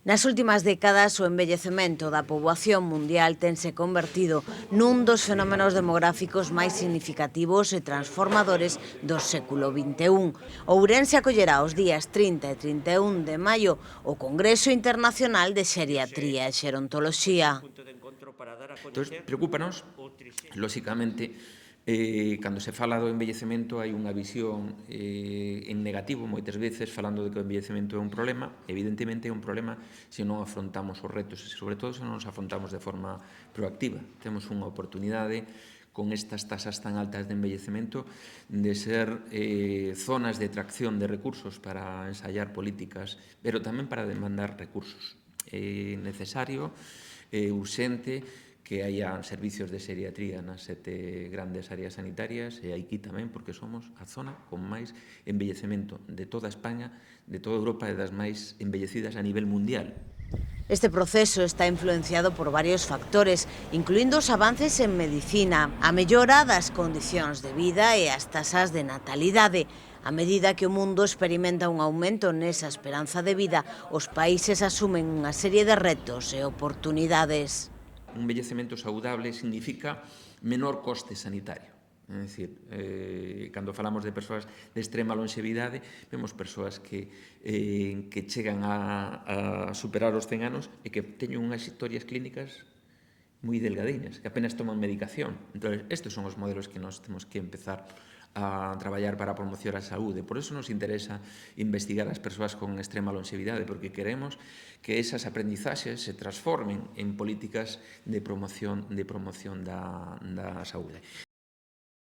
Nas últimas décadas, o envellecemento da poboación mundial tense convertido nun dos fenómenos demográficos máis significativos e transformadores do século XXI. Ourense acollerá os días 30 e 31 de maio o Congreso Internacional de Xeriatría e Xerontoloxía. Entón, preocúpanos, lóxicamente, cando se fala do envellecemento hai unha visión en negativo moitas veces falando de que o envellecemento é un problema. Evidentemente é un problema se non afrontamos os retos e sobre todo se non os afrontamos de forma proactiva. Temos unha oportunidade con estas tasas tan altas de envellecemento de ser zonas de tracción de recursos para ensayar políticas, pero tamén para demandar recursos. É necesario, urxente, que haya servicios de xeriatría nas 7 grandes áreas sanitarias e aquí tamén porque somos a zona con máis envellecemento de toda España, de toda Europa e das máis envellecidas a nivel mundial. Este proceso está influenciado por varios factores, incluindo os avances en medicina, a mellora das condicións de vida e as tasas de natalidade. A medida que o mundo experimenta un aumento nesa esperanza de vida, os países asumen unha serie de retos e oportunidades. Un envellecemento saudable significa menor coste sanitario. É dicir, cando falamos de persoas de extrema longevidade, vemos persoas que chegan a superar os 100 anos e que teñen unhas historias clínicas moi delgadiñas, que apenas toman medicación. Entón, estes son os modelos que nós temos que empezar a traballar para promocionar a saúde. Por eso nos interesa investigar as persoas con extrema longevidade, porque queremos que esas aprendizaxes se transformen en políticas de promoción da saúde.